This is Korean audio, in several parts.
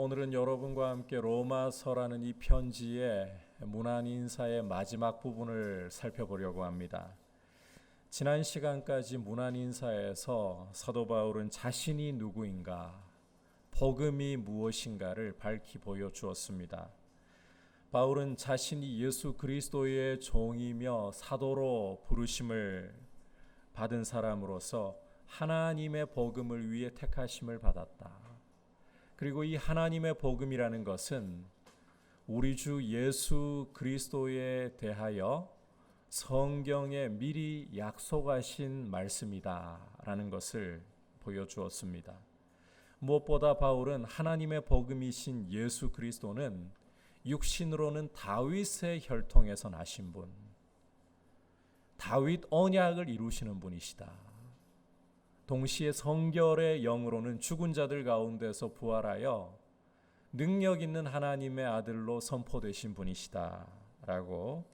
오늘은 여러분과 함께 로마서라는 이 편지의 문안 인사의 마지막 부분을 살펴보려고 합니다. 지난 시간까지 문안 인사에서 사도 바울은 자신이 누구인가, 복음이 무엇인가를 밝히 보여주었습니다. 바울은 자신이 예수 그리스도의 종이며 사도로 부르심을 받은 사람으로서 하나님의 복음을 위해 택하심을 받았다. 그리고 이 하나님의 복음이라는 것은 우리 주 예수 그리스도에 대하여 성경에 미리 약속하신 말씀이다라는 것을 보여주었습니다. 무엇보다 바울은 하나님의 복음이신 예수 그리스도는 육신으로는 다윗의 혈통에서 나신 분, 다윗 언약을 이루시는 분이시다. 동시에 성결의 영으로는 죽은 자들 가운데서 부활하여 능력 있는 하나님의 아들로 선포되신 분이시다라고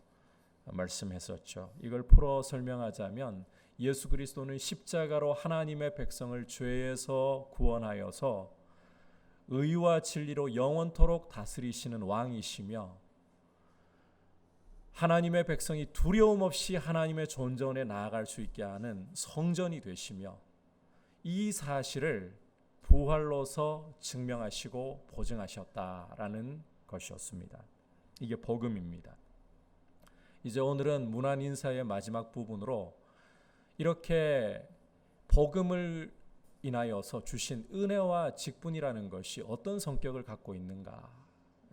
말씀했었죠. 이걸 풀어 설명하자면 예수 그리스도는 십자가로 하나님의 백성을 죄에서 구원하여서 의와 진리로 영원토록 다스리시는 왕이시며, 하나님의 백성이 두려움 없이 하나님의 존전에 나아갈 수 있게 하는 성전이 되시며, 이 사실을 부활로서 증명하시고 보증하셨다라는 것이었습니다. 이게 복음입니다. 이제 오늘은 문안 인사의 마지막 부분으로 이렇게 복음을 인하여서 주신 은혜와 직분이라는 것이 어떤 성격을 갖고 있는가,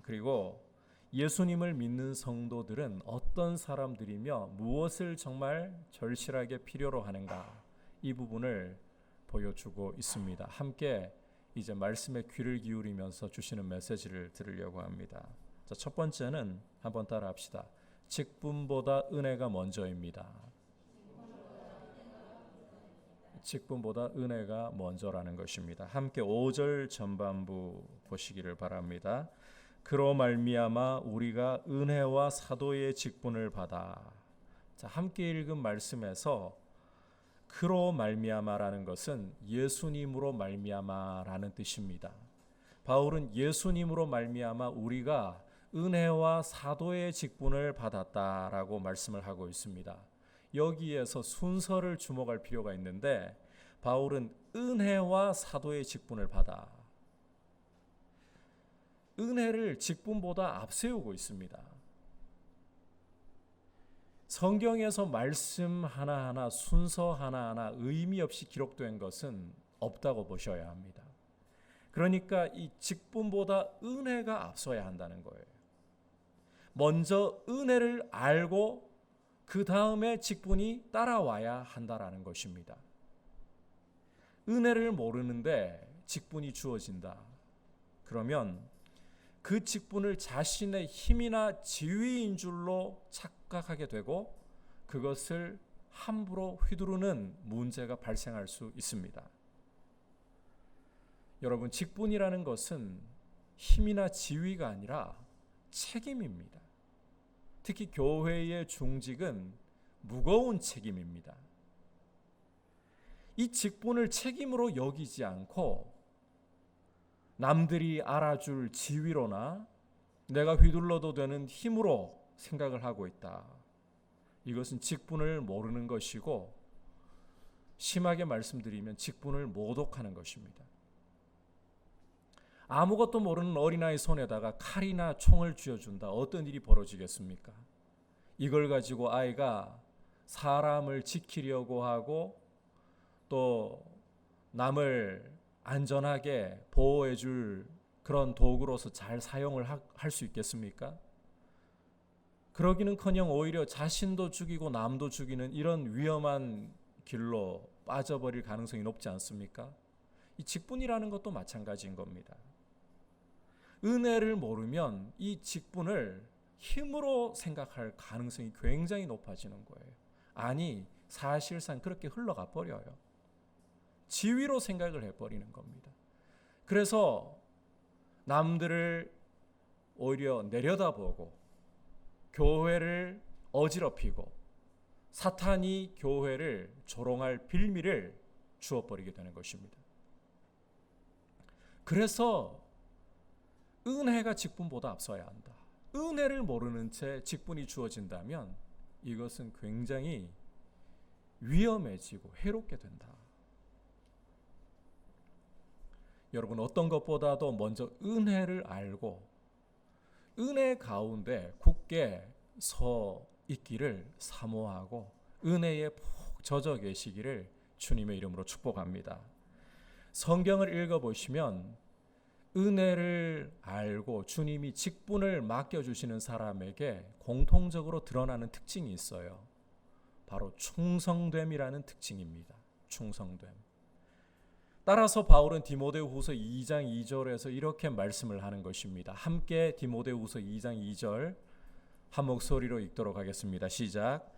그리고 예수님을 믿는 성도들은 어떤 사람들이며 무엇을 정말 절실하게 필요로 하는가, 이 부분을 보여주고 있습니다. 함께 이제 말씀에 귀를 기울이면서 주시는 메시지를 들으려고 합니다. 자, 첫 번째는 한번 따라 합시다. 직분보다 은혜가 먼저입니다. 직분보다 은혜가 먼저라는 것입니다. 함께 5절 전반부 보시기를 바랍니다. 그로 말미암아 우리가 은혜와 사도의 직분을 받아. 자, 함께 읽은 말씀에서 그로 말미암아라는 것은 예수님으로 말미암아라는 뜻입니다. 바울은 예수님으로 말미암아 우리가 은혜와 사도의 직분을 받았다라고 말씀을 하고 있습니다. 여기에서 순서를 주목할 필요가 있는데, 바울은 은혜와 사도의 직분을 받아 은혜를 직분보다 앞세우고 있습니다. 성경에서 말씀 하나하나, 순서 하나하나 의미 없이 기록된 것은 없다고 보셔야 합니다. 그러니까 이 직분보다 은혜가 앞서야 한다는 거예요. 먼저 은혜를 알고 그 다음에 직분이 따라와야 한다라는 것입니다. 은혜를 모르는데 직분이 주어진다. 그러면 그 직분을 자신의 힘이나 지위인 줄로 착각하게 되고 그것을 함부로 휘두르는 문제가 발생할 수 있습니다. 여러분, 직분이라는 것은 힘이나 지위가 아니라 책임입니다. 특히 교회의 중직은 무거운 책임입니다. 이 직분을 책임으로 여기지 않고 남들이 알아줄 지위로나 내가 휘둘러도 되는 힘으로 생각을 하고 있다. 이것은 직분을 모르는 것이고, 심하게 말씀드리면 직분을 모독하는 것입니다. 아무것도 모르는 어린아이 손에다가 칼이나 총을 쥐어준다. 어떤 일이 벌어지겠습니까? 이걸 가지고 아이가 사람을 지키려고 하고 또 남을 안전하게 보호해 줄 그런 도구로서 잘 사용을 할 수 있겠습니까? 그러기는커녕 오히려 자신도 죽이고 남도 죽이는 이런 위험한 길로 빠져버릴 가능성이 높지 않습니까? 이 직분이라는 것도 마찬가지인 겁니다. 은혜를 모르면 이 직분을 힘으로 생각할 가능성이 굉장히 높아지는 거예요. 아니, 사실상 그렇게 흘러가 버려요. 지위로 생각을 해버리는 겁니다. 그래서 남들을 오히려 내려다보고 교회를 어지럽히고 사탄이 교회를 조롱할 빌미를 주어버리게 되는 것입니다. 그래서 은혜가 직분보다 앞서야 한다. 은혜를 모르는 채 직분이 주어진다면 이것은 굉장히 위험해지고 해롭게 된다. 여러분, 어떤 것보다도 먼저 은혜를 알고 은혜 가운데 굳게 서 있기를 사모하고 은혜에 푹 젖어 계시기를 주님의 이름으로 축복합니다. 성경을 읽어보시면 은혜를 알고 주님이 직분을 맡겨주시는 사람에게 공통적으로 드러나는 특징이 있어요. 바로 충성됨이라는 특징입니다. 충성됨. 따라서 바울은 디모데후서 2장 2절에서 이렇게 말씀을 하는 것입니다. 함께 디모데후서 2장 2절 한 목소리로 읽도록 하겠습니다. 시작.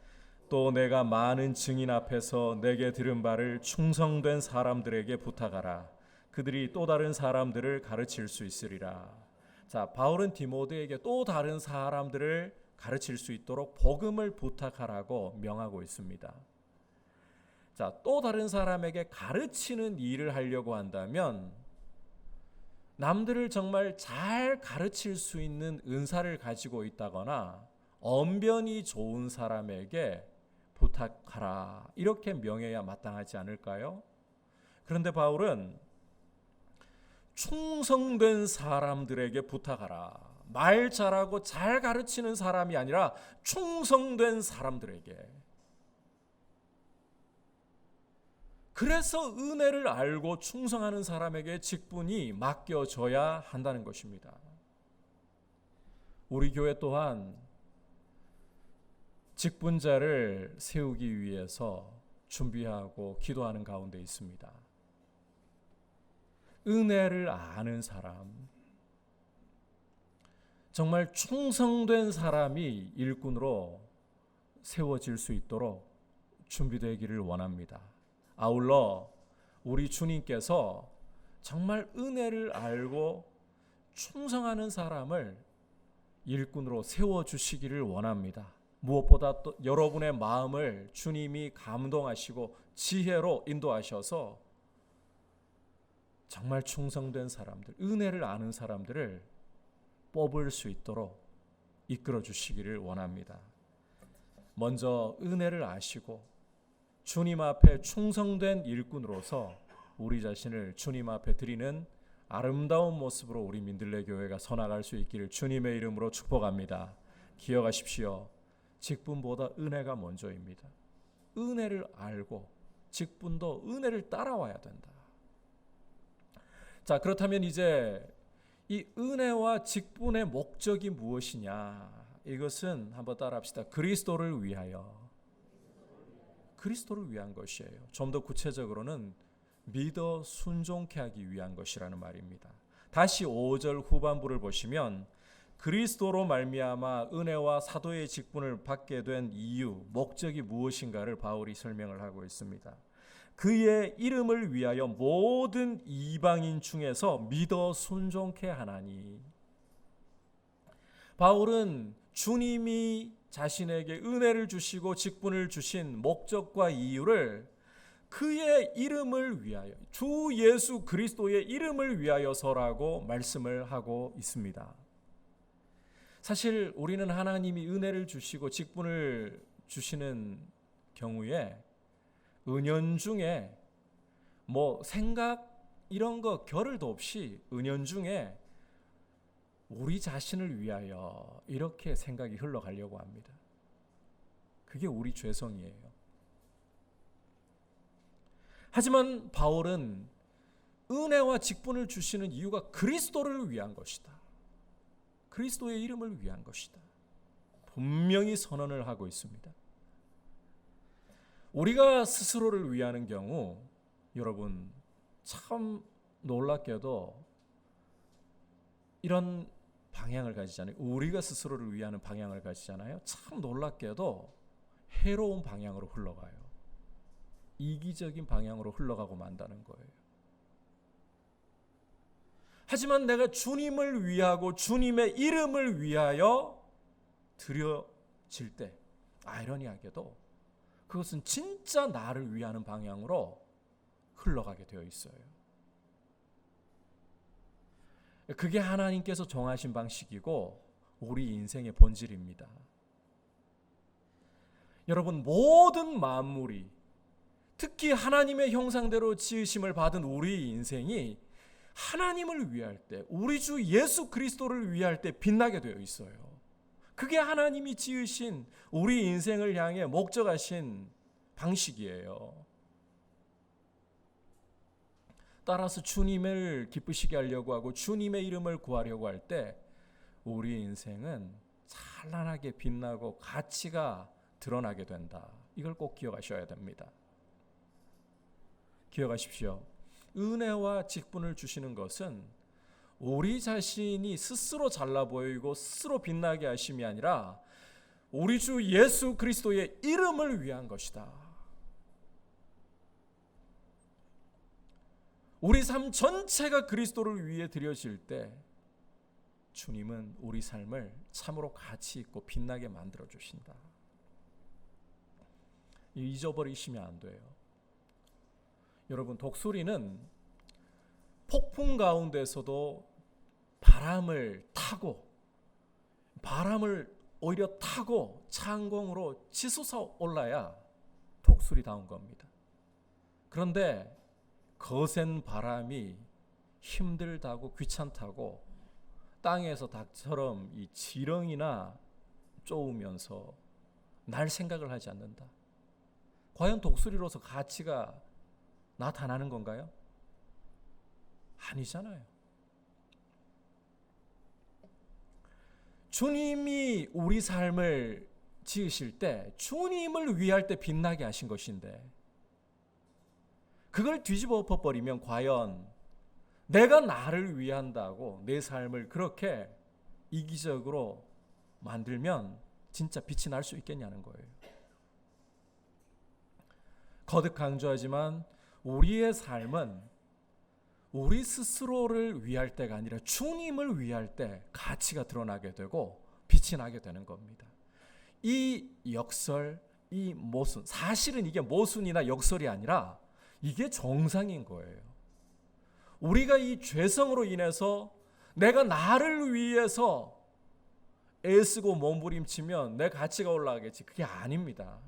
또 내가 많은 증인 앞에서 내게 들은 바를 충성된 사람들에게 부탁하라. 그들이 또 다른 사람들을 가르칠 수 있으리라. 자, 바울은 디모데에게 또 다른 사람들을 가르칠 수 있도록 복음을 부탁하라고 명하고 있습니다. 자, 또 다른 사람에게 가르치는 일을 하려고 한다면 남들을 정말 잘 가르칠 수 있는 은사를 가지고 있다거나 언변이 좋은 사람에게 부탁하라. 이렇게 명해야 마땅하지 않을까요? 그런데 바울은 충성된 사람들에게 부탁하라. 말 잘하고 잘 가르치는 사람이 아니라 충성된 사람들에게. 그래서 은혜를 알고 충성하는 사람에게 직분이 맡겨져야 한다는 것입니다. 우리 교회 또한 직분자를 세우기 위해서 준비하고 기도하는 가운데 있습니다. 은혜를 아는 사람, 정말 충성된 사람이 일꾼으로 세워질 수 있도록 준비되기를 원합니다. 아울러 우리 주님께서 정말 은혜를 알고 충성하는 사람을 일꾼으로 세워주시기를 원합니다. 무엇보다 또 여러분의 마음을 주님이 감동하시고 지혜로 인도하셔서 정말 충성된 사람들, 은혜를 아는 사람들을 뽑을 수 있도록 이끌어 주시기를 원합니다. 먼저 은혜를 아시고 주님 앞에 충성된 일꾼으로서 우리 자신을 주님 앞에 드리는 아름다운 모습으로 우리 민들레 교회가 서나갈 수 있기를 주님의 이름으로 축복합니다. 기억하십시오. 직분보다 은혜가 먼저입니다. 은혜를 알고 직분도 은혜를 따라와야 된다. 자, 그렇다면 이제 이 은혜와 직분의 목적이 무엇이냐? 이것은 한번 따라합시다. 그리스도를 위하여. 그리스도를 위한 것이에요. 좀 더 구체적으로는 믿어 순종케 하기 위한 것이라는 말입니다. 다시 5절 후반부를 보시면 그리스도로 말미암아 은혜와 사도의 직분을 받게 된 이유, 목적이 무엇인가를 바울이 설명을 하고 있습니다. 그의 이름을 위하여 모든 이방인 중에서 믿어 순종케 하나니. 바울은 주님이 자신에게 은혜를 주시고 직분을 주신 목적과 이유를 그의 이름을 위하여, 주 예수 그리스도의 이름을 위하여서라고 말씀을 하고 있습니다. 사실 우리는 하나님이 은혜를 주시고 직분을 주시는 경우에 은연중에 생각 이런 거 겨를도 없이 은연중에 우리 자신을 위하여 이렇게 생각이 흘러가려고 합니다. 그게 우리 죄성이에요. 하지만 바울은 은혜와 직분을 주시는 이유가 그리스도를 위한 것이다. 그리스도의 이름을 위한 것이다. 분명히 선언을 하고 있습니다. 우리가 스스로를 위하는 경우 여러분 참 놀랍게도 이런 방향을 가지잖아요. 우리가 스스로를 위하는 방향을 가지잖아요. 참 놀랍게도 해로운 방향으로 흘러가요. 이기적인 방향으로 흘러가고 만다는 거예요. 하지만 내가 주님을 위하고 주님의 이름을 위하여 드려질 때 아이러니하게도 그것은 진짜 나를 위하는 방향으로 흘러가게 되어 있어요. 그게 하나님께서 정하신 방식이고 우리 인생의 본질입니다. 여러분, 모든 만물이, 특히 하나님의 형상대로 지으심을 받은 우리 인생이 하나님을 위할 때, 우리 주 예수 그리스도를 위할 때 빛나게 되어 있어요. 그게 하나님이 지으신 우리 인생을 향해 목적하신 방식이에요. 따라서 주님을 기쁘시게 하려고 하고 주님의 이름을 구하려고 할 때 우리 인생은 찬란하게 빛나고 가치가 드러나게 된다. 이걸 꼭 기억하셔야 됩니다. 기억하십시오. 은혜와 직분을 주시는 것은 우리 자신이 스스로 잘나 보이고 스스로 빛나게 하심이 아니라 우리 주 예수 그리스도의 이름을 위한 것이다. 우리 삶 전체가 그리스도를 위해 드려질 때 주님은 우리 삶을 참으로 가치 있고 빛나게 만들어 주신다. 잊어버리시면 안 돼요. 여러분, 독수리는 폭풍 가운데서도 바람을 오히려 타고 창공으로 치솟아 올라야 독수리다운 겁니다. 그런데 거센 바람이 힘들다고 귀찮다고 땅에서 닭처럼 이 지렁이나 쪼으면서 날 생각을 하지 않는다. 과연 독수리로서 가치가 나타나는 건가요? 아니잖아요. 주님이 우리 삶을 지으실 때 주님을 위할 때 빛나게 하신 것인데 그걸 뒤집어 엎어버리면 과연 내가 나를 위한다고 내 삶을 그렇게 이기적으로 만들면 진짜 빛이 날 수 있겠냐는 거예요. 거듭 강조하지만 우리의 삶은 우리 스스로를 위할 때가 아니라 주님을 위할 때 가치가 드러나게 되고 빛이 나게 되는 겁니다. 이 역설, 이 모순, 사실은 이게 모순이나 역설이 아니라 이게 정상인 거예요. 우리가 이 죄성으로 인해서 내가 나를 위해서 애쓰고 몸부림치면 내 가치가 올라가겠지. 그게 아닙니다.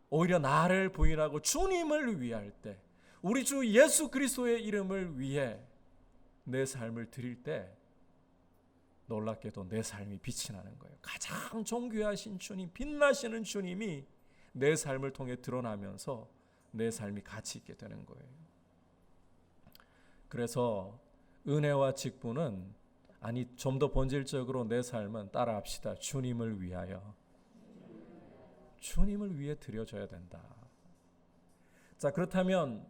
오히려 나를 부인하고 주님을 위할 때, 우리 주 예수 그리스도의 이름을 위해 내 삶을 드릴 때 놀랍게도 내 삶이 빛이 나는 거예요. 가장 존귀하신 주님, 빛나시는 주님이 내 삶을 통해 드러나면서 내 삶이 가치 있게 되는 거예요. 그래서 은혜와 직분은, 아니 좀 더 본질적으로 내 삶은 따라합시다. 주님을 위하여, 주님을 위해 드려져야 된다. 자, 그렇다면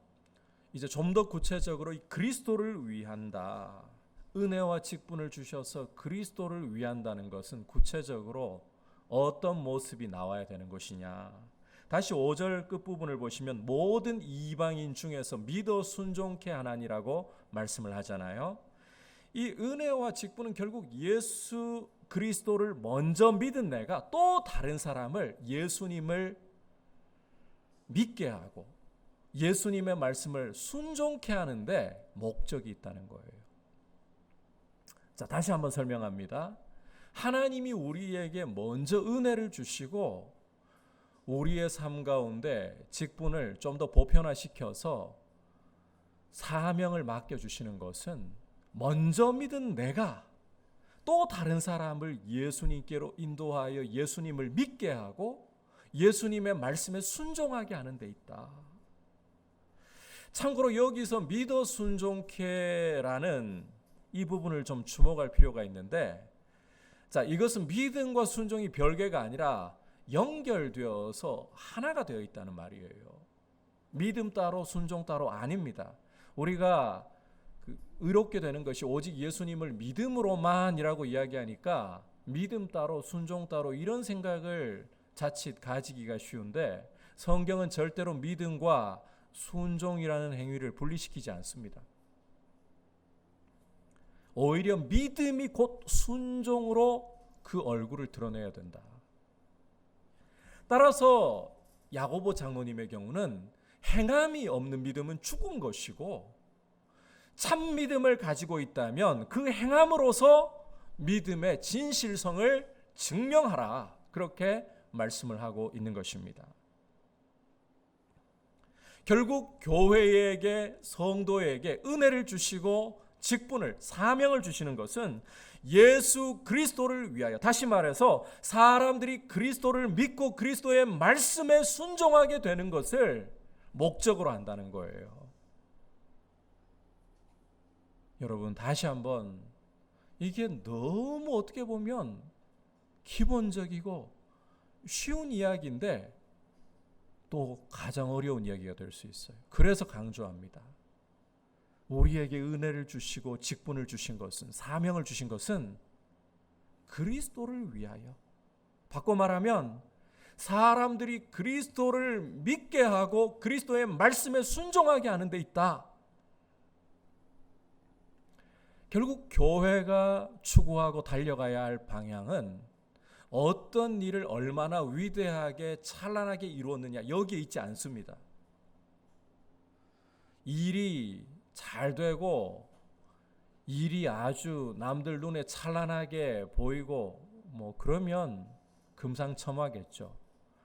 이제 좀 더 구체적으로 이 그리스도를 위한다. 은혜와 직분을 주셔서 그리스도를 위한다는 것은 구체적으로 어떤 모습이 나와야 되는 것이냐. 다시 5절 끝부분을 보시면 모든 이방인 중에서 믿어 순종케 하나니라고 말씀을 하잖아요. 이 은혜와 직분은 결국 예수 그리스도를 먼저 믿은 내가 또 다른 사람을 예수님을 믿게 하고 예수님의 말씀을 순종케 하는데 목적이 있다는 거예요. 자, 다시 한번 설명합니다. 하나님이 우리에게 먼저 은혜를 주시고 우리의 삶 가운데 직분을 좀 더 보편화시켜서 사명을 맡겨주시는 것은 먼저 믿은 내가 또 다른 사람을 예수님께로 인도하여 예수님을 믿게 하고 예수님의 말씀에 순종하게 하는 데 있다. 참고로 여기서 믿어 순종케라는 이 부분을 좀 주목할 필요가 있는데, 자, 이것은 믿음과 순종이 별개가 아니라 연결되어서 하나가 되어 있다는 말이에요. 믿음 따로 순종 따로 아닙니다. 우리가 의롭게 되는 것이 오직 예수님을 믿음으로만이라고 이야기하니까 믿음 따로 순종 따로 이런 생각을 자칫 가지기가 쉬운데, 성경은 절대로 믿음과 순종이라는 행위를 분리시키지 않습니다. 오히려 믿음이 곧 순종으로 그 얼굴을 드러내야 된다. 따라서 야고보 장로님의 경우는 행함이 없는 믿음은 죽은 것이고 참 믿음을 가지고 있다면 그 행함으로서 믿음의 진실성을 증명하라. 그렇게 말씀을 하고 있는 것입니다. 결국 교회에게, 성도에게 은혜를 주시고 직분을, 사명을 주시는 것은 예수 그리스도를 위하여, 다시 말해서 사람들이 그리스도를 믿고 그리스도의 말씀에 순종하게 되는 것을 목적으로 한다는 거예요. 여러분, 다시 한번, 이게 너무 어떻게 보면 기본적이고 쉬운 이야기인데 또 가장 어려운 이야기가 될 수 있어요. 그래서 강조합니다. 우리에게 은혜를 주시고 직분을 주신 것은, 사명을 주신 것은 그리스도를 위하여, 바꿔 말하면 사람들이 그리스도를 믿게 하고 그리스도의 말씀에 순종하게 하는 데 있다. 결국 교회가 추구하고 달려가야 할 방향은 어떤 일을 얼마나 위대하게 찬란하게 이루었느냐, 여기에 있지 않습니다. 일이 잘 되고 일이 아주 남들 눈에 찬란하게 보이고 그러면 금상첨화겠죠.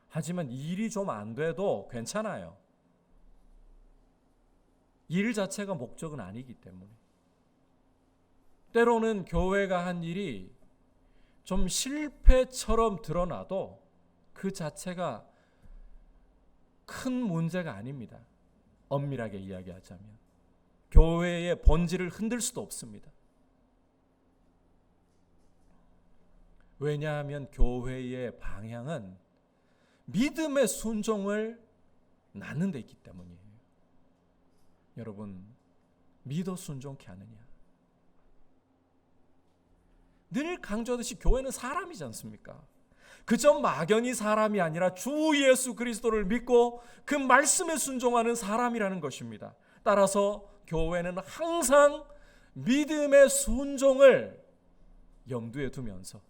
하지만 일이 좀 안 돼도 괜찮아요. 일 자체가 목적은 아니기 때문에. 때로는 교회가 한 일이 좀 실패처럼 드러나도 그 자체가 큰 문제가 아닙니다. 엄밀하게 이야기하자면 교회의 본질을 흔들 수도 없습니다. 왜냐하면 교회의 방향은 믿음의 순종을 낳는 데 있기 때문이에요. 여러분, 믿어 순종케 하느냐? 늘 강조하듯이 교회는 사람이지 않습니까? 그저 막연히 사람이 아니라 주 예수 그리스도를 믿고 그 말씀에 순종하는 사람이라는 것입니다. 따라서 교회는 항상 믿음의 순종을 염두에 두면서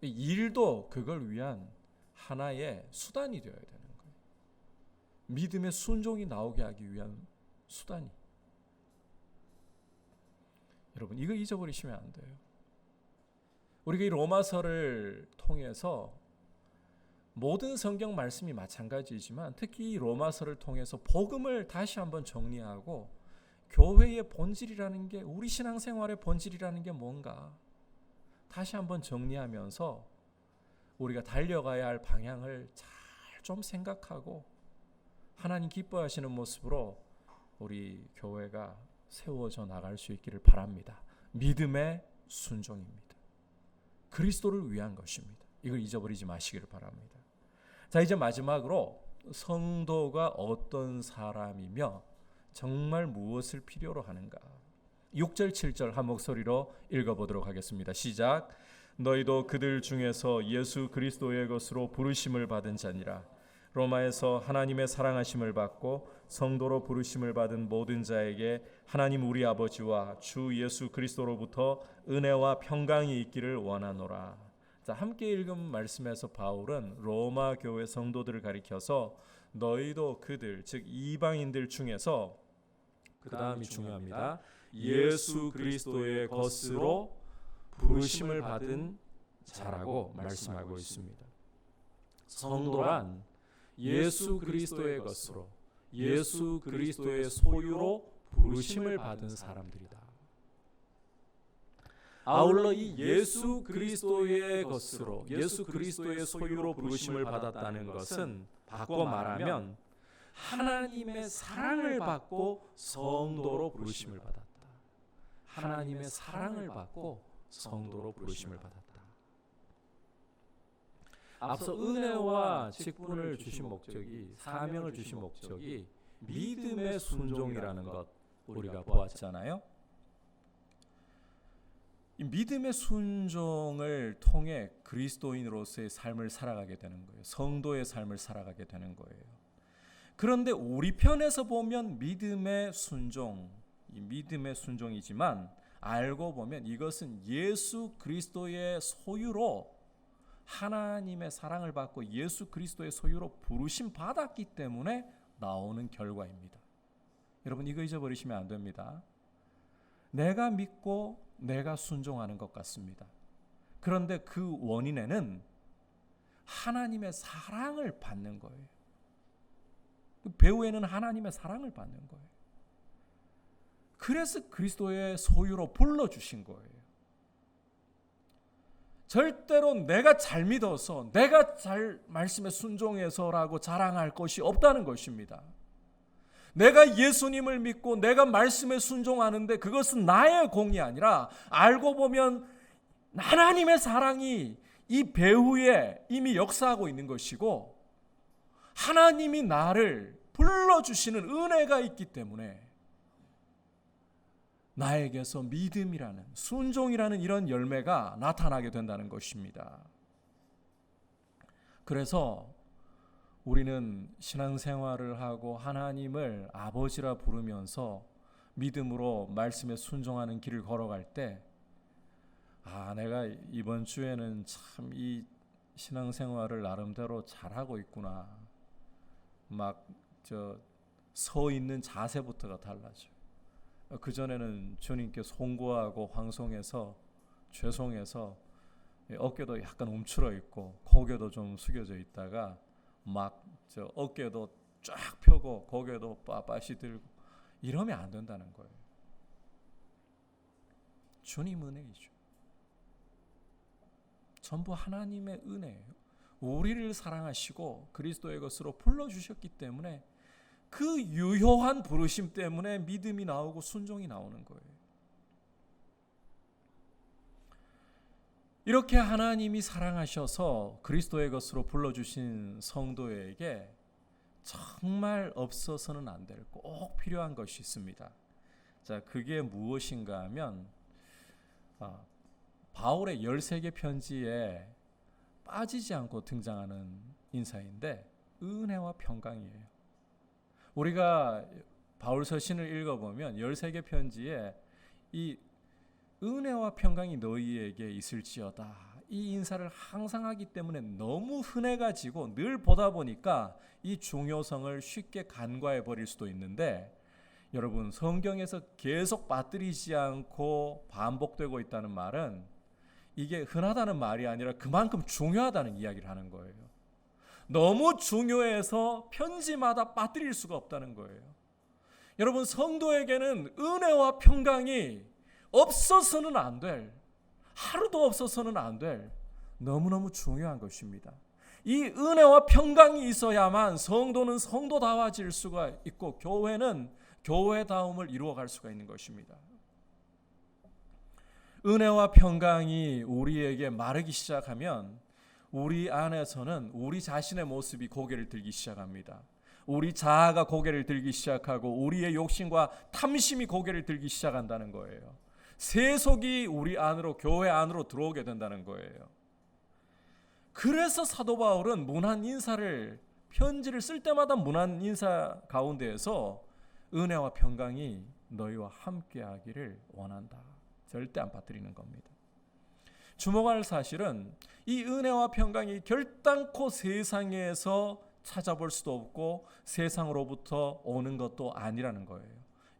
일도 그걸 위한 하나의 수단이 되어야 되는 거예요. 믿음의 순종이 나오게 하기 위한 수단이. 여러분, 이거 잊어버리시면 안 돼요. 우리가 이 로마서를 통해서 모든 성경 말씀이 마찬가지이지만 특히 이 로마서를 통해서 복음을 다시 한번 정리하고 교회의 본질이라는 게, 우리 신앙생활의 본질이라는 게 뭔가 다시 한번 정리하면서 우리가 달려가야 할 방향을 잘 좀 생각하고 하나님 기뻐하시는 모습으로 우리 교회가 세워져 나갈 수 있기를 바랍니다. 믿음의 순종입니다. 그리스도를 위한 것입니다. 이걸 잊어버리지 마시기를 바랍니다. 자, 이제 마지막으로 성도가 어떤 사람이며 정말 무엇을 필요로 하는가? 6절 7절 한 목소리로 읽어보도록 하겠습니다. 시작. 너희도 그들 중에서 예수 그리스도의 것으로 부르심을 받은 자니라. 로마에서 하나님의 사랑하심을 받고 성도로 부르심을 받은 모든 자에게 하나님 우리 아버지와 주 예수 그리스도로부터 은혜와 평강이 있기를 원하노라. 자, 함께 읽은 말씀에서 바울은 로마 교회 성도들을 가리켜서 너희도 그들, 즉 이방인들 중에서, 그 다음이 중요합니다. 예수 그리스도의 것으로 부르심을 받은 자라고 말씀하고 있습니다. 성도란 예수 그리스도의 것으로, 예수 그리스도의 소유로 부르심을 받은 사람들이다. 아울러 이 예수 그리스도의 것으로, 예수 그리스도의 소유로 부르심을 받았다는 것은 바꿔 말하면 하나님의 사랑을 받고 성도로 부르심을 받았다. 하나님의 사랑을 받고 성도로 부르심을 받았다. 앞서 은혜와 직분을 주신 목적이, 사명을 주신 목적이 믿음의 순종이라는 것 우리가 보았잖아요. 이 믿음의 순종을 통해 그리스도인으로서의 삶을 살아가게 되는 거예요. 성도의 삶을 살아가게 되는 거예요. 그런데 우리 편에서 보면 믿음의 순종, 이 믿음의 순종이지만 알고 보면 이것은 예수 그리스도의 소유로, 하나님의 사랑을 받고 예수 그리스도의 소유로 부르심 받았기 때문에 나오는 결과입니다. 여러분 이거 잊어버리시면 안 됩니다. 내가 믿고 내가 순종하는 것 같습니다. 그런데 그 원인에는 하나님의 사랑을 받는 거예요. 그 배후에는 하나님의 사랑을 받는 거예요. 그래서 그리스도의 소유로 불러주신 거예요. 절대로 내가 잘 믿어서 내가 잘 말씀에 순종해서라고 자랑할 것이 없다는 것입니다. 내가 예수님을 믿고 내가 말씀에 순종하는데 그것은 나의 공이 아니라 알고 보면 하나님의 사랑이 이 배후에 이미 역사하고 있는 것이고 하나님이 나를 불러주시는 은혜가 있기 때문에 나에게서 믿음이라는 순종이라는 이런 열매가 나타나게 된다는 것입니다. 그래서 우리는 신앙생활을 하고 하나님을 아버지라 부르면서 믿음으로 말씀에 순종하는 길을 걸어갈 때 내가 이번 주에는 참 이 신앙생활을 나름대로 잘하고 있구나. 막 서 있는 자세부터가 달라져요. 그전에는 주님께 송구하고 황송해서 죄송해서 어깨도 약간 움츠러 있고 고개도 좀 숙여져 있다가 막 어깨도 쫙 펴고 고개도 빳빳이 들고 이러면 안 된다는 거예요. 주님 은혜이죠. 전부 하나님의 은혜예요. 우리를 사랑하시고 그리스도의 것으로 불러주셨기 때문에 그 유효한 부르심 때문에 믿음이 나오고 순종이 나오는 거예요. 이렇게 하나님이 사랑하셔서 그리스도의 것으로 불러주신 성도에게 정말 없어서는 안 될 꼭 필요한 것이 있습니다. 자, 그게 무엇인가 하면 바울의 13개 편지에 빠지지 않고 등장하는 인사인데 은혜와 평강이에요. 우리가 바울 서신을 읽어보면 13개 편지에 이 은혜와 평강이 너희에게 있을지어다 이 인사를 항상 하기 때문에 너무 흔해가지고 늘 보다 보니까 이 중요성을 쉽게 간과해 버릴 수도 있는데 여러분 성경에서 계속 빠뜨리지 않고 반복되고 있다는 말은 이게 흔하다는 말이 아니라 그만큼 중요하다는 이야기를 하는 거예요. 너무 중요해서 편지마다 빠뜨릴 수가 없다는 거예요. 여러분 성도에게는 은혜와 평강이 없어서는 안 될, 하루도 없어서는 안 될 너무너무 중요한 것입니다. 이 은혜와 평강이 있어야만 성도는 성도다워질 수가 있고 교회는 교회다움을 이루어갈 수가 있는 것입니다. 은혜와 평강이 우리에게 마르기 시작하면 우리 안에서는 우리 자신의 모습이 고개를 들기 시작합니다. 우리 자아가 고개를 들기 시작하고 우리의 욕심과 탐심이 고개를 들기 시작한다는 거예요. 세속이 우리 안으로 교회 안으로 들어오게 된다는 거예요. 그래서 사도 바울은 문안 인사를 편지를 쓸 때마다 문안 인사 가운데에서 은혜와 평강이 너희와 함께하기를 원한다. 절대 안 빠뜨리는 겁니다. 주목할 사실은 이 은혜와 평강이 결단코 세상에서 찾아볼 수도 없고 세상으로부터 오는 것도 아니라는 거예요.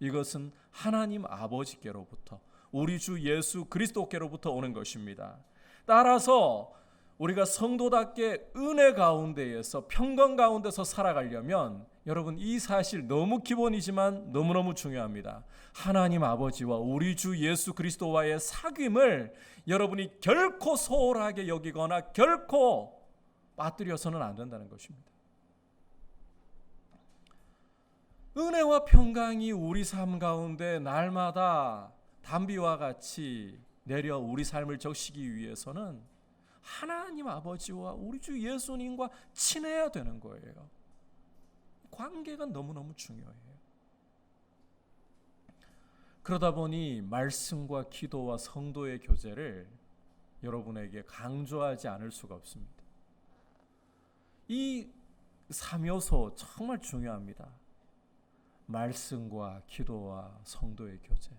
이것은 하나님 아버지께로부터 우리 주 예수 그리스도께로부터 오는 것입니다. 따라서 우리가 성도답게 은혜 가운데에서 평강 가운데서 살아가려면 여러분 이 사실 너무 기본이지만 너무너무 중요합니다. 하나님 아버지와 우리 주 예수 그리스도와의 사귐을 여러분이 결코 소홀하게 여기거나 결코 빠뜨려서는 안 된다는 것입니다. 은혜와 평강이 우리 삶 가운데 날마다 단비와 같이 내려 우리 삶을 적시기 위해서는 하나님 아버지와 우리 주 예수님과 친해야 되는 거예요. 관계가 너무너무 중요해요. 그러다 보니 말씀과 기도와 성도의 교제를 여러분에게 강조하지 않을 수가 없습니다. 이 3요소 정말 중요합니다. 말씀과 기도와 성도의 교제.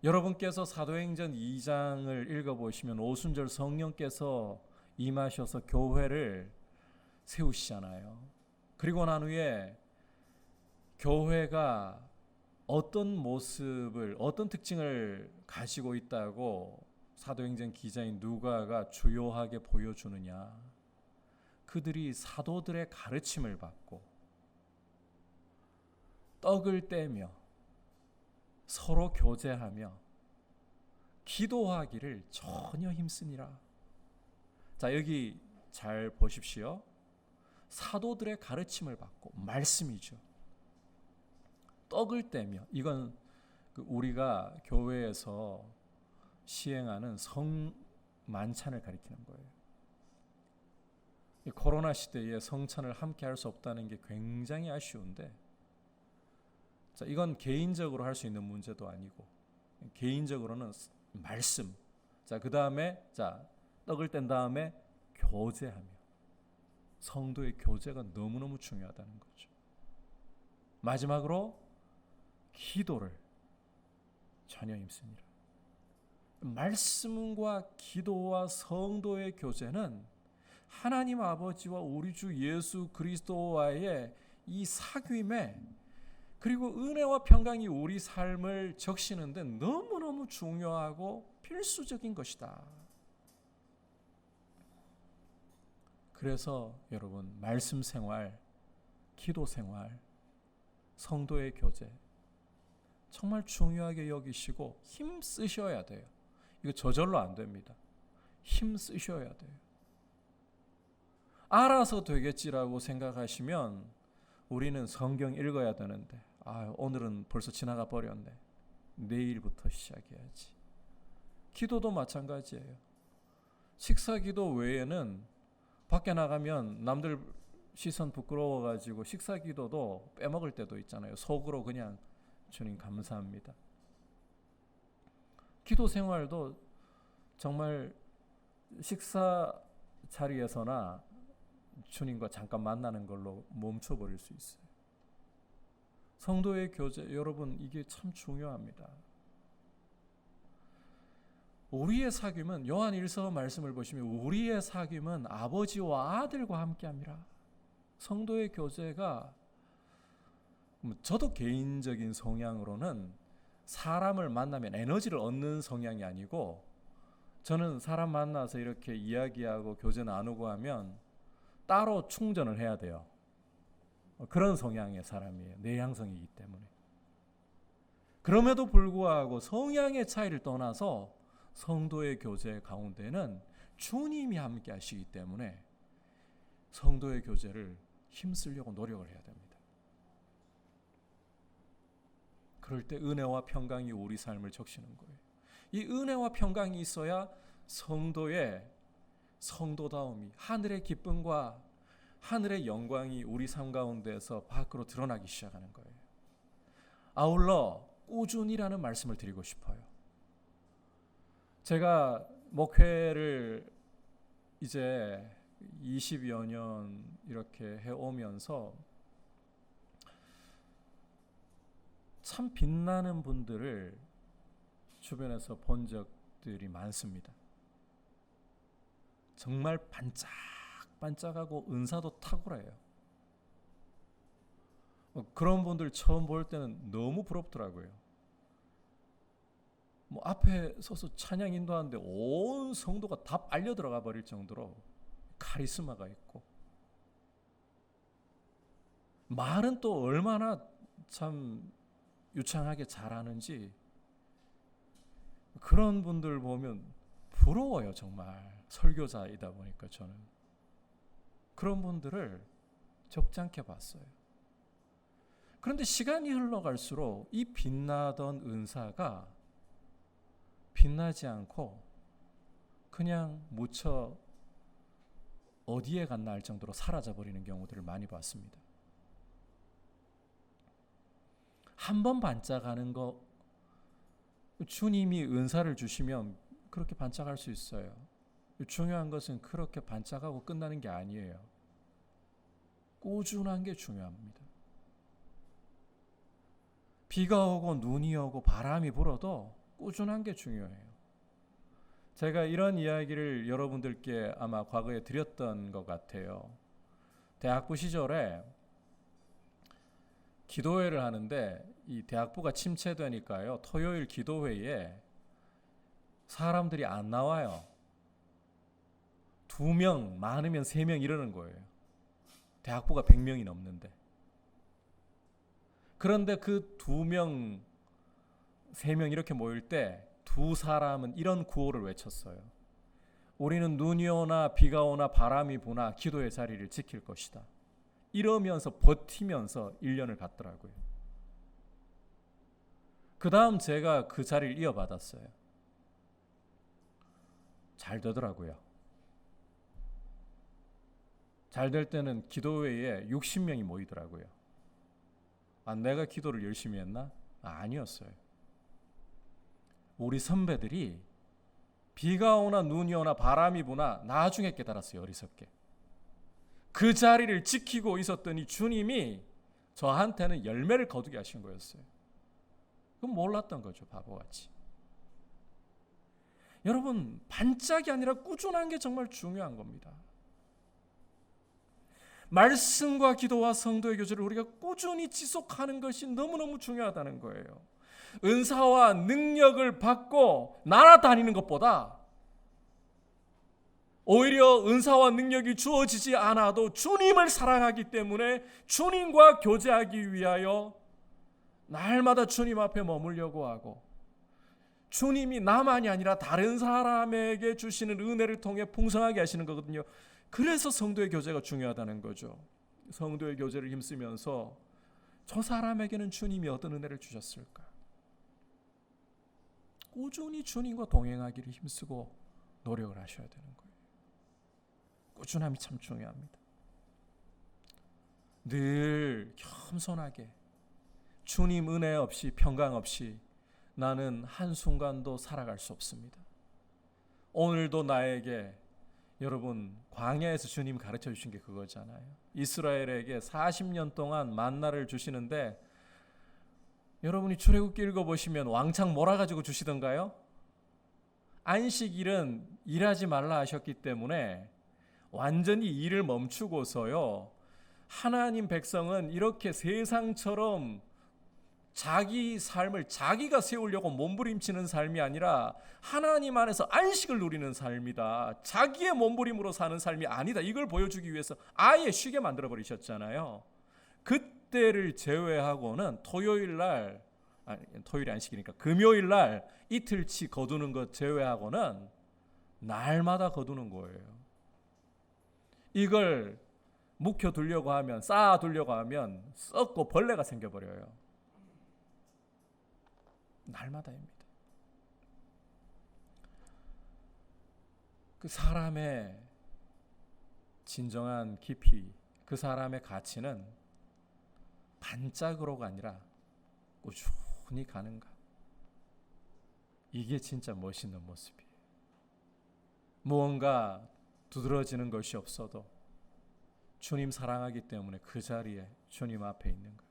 여러분께서 사도행전 2장을 읽어보시면 오순절 성령께서 임하셔서 교회를 세우시잖아요. 그리고 난 후에 교회가 어떤 모습을, 어떤 특징을 가지고 있다고 사도행전 기자인 누가가 주요하게 보여주느냐? 그들이 사도들의 가르침을 받고 떡을 떼며 서로 교제하며 기도하기를 전혀 힘쓰니라. 자, 여기 잘 보십시오. 사도들의 가르침을 받고, 말씀이죠. 떡을 떼며, 이건 우리가 교회에서 시행하는 성 만찬을 가리키는 거예요. 이 코로나 시대에 성찬을 함께 할 수 없다는 게 굉장히 아쉬운데, 자, 이건 개인적으로 할 수 있는 문제도 아니고, 개인적으로는 말씀, 자, 그 다음에 떡을 뗀 다음에 교제하며, 성도의 교제가 너무너무 중요하다는 거죠. 마지막으로 기도를 전혀 힘씁니다. 말씀과 기도와 성도의 교제는 하나님 아버지와 우리 주 예수 그리스도와의 이 사귐에, 그리고 은혜와 평강이 우리 삶을 적시는데 너무너무 중요하고 필수적인 것이다. 그래서 여러분, 말씀 생활, 기도 생활, 성도의 교제 정말 중요하게 여기시고 힘 쓰셔야 돼요. 이거 저절로 안 됩니다. 힘 쓰셔야 돼요. 알아서 되겠지라고 생각하시면 우리는 성경 읽어야 되는데, 오늘은 벌써 지나가 버렸네. 내일부터 시작해야지. 기도도 마찬가지예요. 식사 기도 외에는 밖에 나가면 남들 시선 부끄러워가지고 식사 기도도 빼먹을 때도 있잖아요. 속으로 그냥 주님 감사합니다. 기도 생활도 정말 식사 자리에서나 주님과 잠깐 만나는 걸로 멈춰버릴 수 있어요. 성도의 교제, 여러분, 이게 참 중요합니다. 우리의 사귐은, 요한 1서 말씀을 보시면 우리의 사귐은 아버지와 아들과 함께함이라. 성도의 교제가, 저도 개인적인 성향으로는 사람을 만나면 에너지를 얻는 성향이 아니고, 저는 사람 만나서 이렇게 이야기하고 교제 나누고 하면 따로 충전을 해야 돼요. 그런 성향의 사람이에요. 내향성이기 때문에. 그럼에도 불구하고 성향의 차이를 떠나서 성도의 교제 가운데는 주님이 함께 하시기 때문에 성도의 교제를 힘쓰려고 노력을 해야 됩니다. 그럴 때 은혜와 평강이 우리 삶을 적시는 거예요. 이 은혜와 평강이 있어야 성도의 성도다움이, 하늘의 기쁨과 하늘의 영광이 우리 삶 가운데서 밖으로 드러나기 시작하는 거예요. 아울러 꾸준히라는 말씀을 드리고 싶어요. 제가 목회를 이제 20여 년 이렇게 해오면서 참 빛나는 분들을 주변에서 본 적들이 많습니다. 정말 반짝반짝하고 은사도 탁월해요. 그런 분들 처음 볼 때는 너무 부럽더라고요. 앞에 서서 찬양 인도하는데 온 성도가 다 빨려 들어가 버릴 정도로 카리스마가 있고, 말은 또 얼마나 참 유창하게 잘하는지, 그런 분들 보면 부러워요. 정말 설교자이다 보니까 저는 그런 분들을 적잖게 봤어요. 그런데 시간이 흘러갈수록 이 빛나던 은사가 빛나지 않고 그냥 묻혀 어디에 갔나 할 정도로 사라져버리는 경우들을 많이 봤습니다. 한 번 반짝하는 거, 주님이 은사를 주시면 그렇게 반짝할 수 있어요. 중요한 것은 그렇게 반짝하고 끝나는 게 아니에요. 꾸준한 게 중요합니다. 비가 오고 눈이 오고 바람이 불어도 꾸준한 게 중요해요. 제가 이런 이야기를 여러분들께 아마 과거에 드렸던 것 같아요. 대학부 시절에 기도회를 하는데 이 대학부가 침체되니까요. 토요일 기도회에 사람들이 안 나와요. 2명, 많으면 3명 이러는 거예요. 대학부가 100명이 넘는데. 그런데 그 2명, 3명 이렇게 모일 때 두 사람은 이런 구호를 외쳤어요. 우리는 눈이 오나 비가 오나 바람이 부나 기도의 자리를 지킬 것이다. 이러면서 버티면서 1년을 갔더라고요. 그 다음 제가 그 자리를 이어받았어요. 잘 되더라고요. 잘 될 때는 기도회에 60명이 모이더라고요. 내가 기도를 열심히 했나? 아니었어요. 우리 선배들이 비가 오나 눈이 오나 바람이 부나 나중에 깨달았어요. 어리석게. 그 자리를 지키고 있었더니 주님이 저한테는 열매를 거두게 하신 거였어요. 그건 몰랐던 거죠. 바보같이. 여러분, 반짝이 아니라 꾸준한 게 정말 중요한 겁니다. 말씀과 기도와 성도의 교제를 우리가 꾸준히 지속하는 것이 너무너무 중요하다는 거예요. 은사와 능력을 받고 날아다니는 것보다 오히려 은사와 능력이 주어지지 않아도 주님을 사랑하기 때문에 주님과 교제하기 위하여 날마다 주님 앞에 머물려고 하고, 주님이 나만이 아니라 다른 사람에게 주시는 은혜를 통해 풍성하게 하시는 거거든요. 그래서 성도의 교제가 중요하다는 거죠. 성도의 교제를 힘쓰면서 저 사람에게는 주님이 어떤 은혜를 주셨을까? 꾸준히 주님과 동행하기를 힘쓰고 노력을 하셔야 되는 거예요. 꾸준함이 참 중요합니다. 늘 겸손하게 주님 은혜 없이 평강 없이 나는 한순간도 살아갈 수 없습니다. 오늘도 나에게 여러분 광야에서 주님 가르쳐 주신 게 그거잖아요. 이스라엘에게 40년 동안 만나를 주시는데 여러분이 출애굽기 읽어보시면 왕창 몰아가지고 주시던가요? 안식일은 일하지 말라 하셨기 때문에 완전히 일을 멈추고서요, 하나님 백성은 이렇게 세상처럼 자기 삶을 자기가 세우려고 몸부림치는 삶이 아니라 하나님 안에서 안식을 누리는 삶이다. 자기의 몸부림으로 사는 삶이 아니다. 이걸 보여주기 위해서 아예 쉬게 만들어버리셨잖아요. 그때를 제외하고는 토요일이 안식이니까 금요일날 이틀치 거두는 것 제외하고는 날마다 거두는 거예요. 이걸 묵혀두려고 하면, 쌓아두려고 하면 썩고 벌레가 생겨버려요. 날마다입니다. 그 사람의 진정한 깊이, 그 사람의 가치는 반짝으로가 아니라 꾸준히 가는가. 이게 진짜 멋있는 모습이에요. 무언가 두드러지는 것이 없어도 주님 사랑하기 때문에 그 자리에 주님 앞에 있는 것.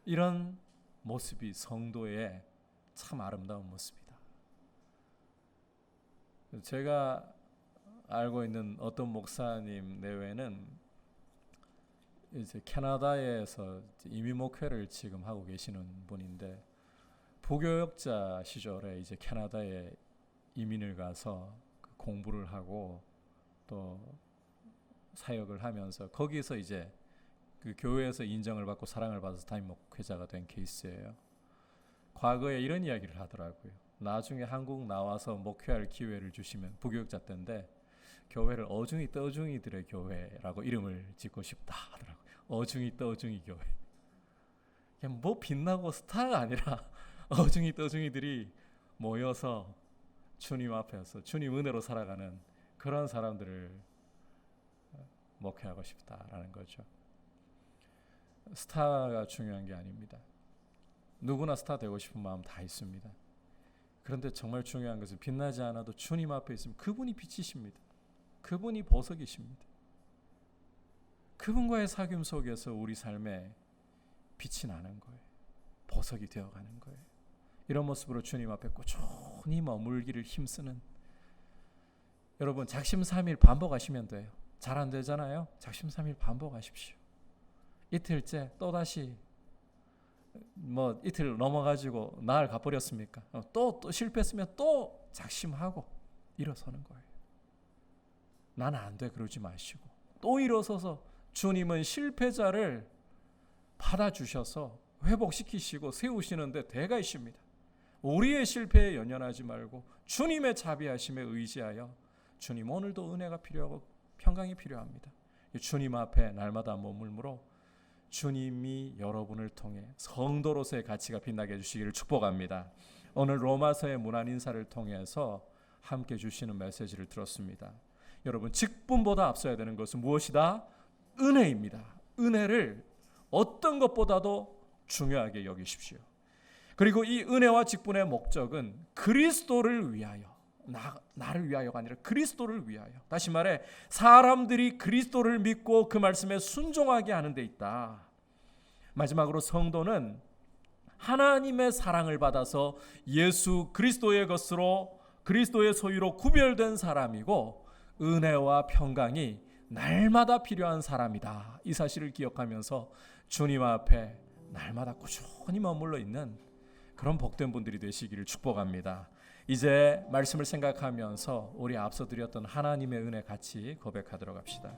이런 모습이 성도의 참 아름다운 모습이다. 제가 알고 있는 어떤 목사님 내외는 이제 캐나다에서 이민 목회를 지금 하고 계시는 분인데, 부교역자 시절에 이제 캐나다에 이민을 가서 공부를 하고 또 사역을 하면서 거기서 이제 그 교회에서 인정을 받고 사랑을 받아서 담임 목회자가 된 케이스예요. 과거에 이런 이야기를 하더라고요. 나중에 한국 나와서 목회할 기회를 주시면, 부교역자 때인데 교회를 어중이 떠중이들의 교회라고 이름을 짓고 싶다 하더라고요. 어중이 떠중이 교회. 그냥 뭐 빛나고 스타가 아니라 어중이 떠중이들이 모여서 주님 앞에서 주님 은혜로 살아가는 그런 사람들을 목회하고 싶다라는 거죠. 스타가 중요한 게 아닙니다. 누구나 스타 되고 싶은 마음 다 있습니다. 그런데 정말 중요한 것은 빛나지 않아도 주님 앞에 있으면 그분이 빛이십니다. 그분이 보석이십니다. 그분과의 사귐 속에서 우리 삶에 빛이 나는 거예요. 보석이 되어가는 거예요. 이런 모습으로 주님 앞에 꾸준히 머물기를 힘쓰는, 여러분 작심삼일 반복하시면 돼요. 잘 안 되잖아요. 작심삼일 반복하십시오. 이틀째 또다시 뭐 이틀 넘어가지고 나을 가버렸습니까? 또 실패했으면 또 작심하고 일어서는 거예요. 나는 안 돼 그러지 마시고 또 일어서서 주님은 실패자를 받아주셔서 회복시키시고 세우시는데 대가이십니다. 우리의 실패에 연연하지 말고 주님의 자비하심에 의지하여 주님 오늘도 은혜가 필요하고 평강이 필요합니다. 주님 앞에 날마다 머물므로 주님이 여러분을 통해 성도로서의 가치가 빛나게 해주시기를 축복합니다. 오늘 로마서의 문안 인사를 통해서 함께 주시는 메시지를 들었습니다. 여러분 직분보다 앞서야 되는 것은 무엇이다? 은혜입니다. 은혜를 어떤 것보다도 중요하게 여기십시오. 그리고 이 은혜와 직분의 목적은 그리스도를 위하여 나를 위하여가 아니라 그리스도를 위하여, 다시 말해 사람들이 그리스도를 믿고 그 말씀에 순종하게 하는 데 있다. 마지막으로 성도는 하나님의 사랑을 받아서 예수 그리스도의 것으로 그리스도의 소유로 구별된 사람이고 은혜와 평강이 날마다 필요한 사람이다. 이 사실을 기억하면서 주님 앞에 날마다 꾸준히 머물러 있는 그런 복된 분들이 되시기를 축복합니다. 이제 말씀을 생각하면서 우리 앞서 드렸던 하나님의 은혜 같이 고백하도록 합시다.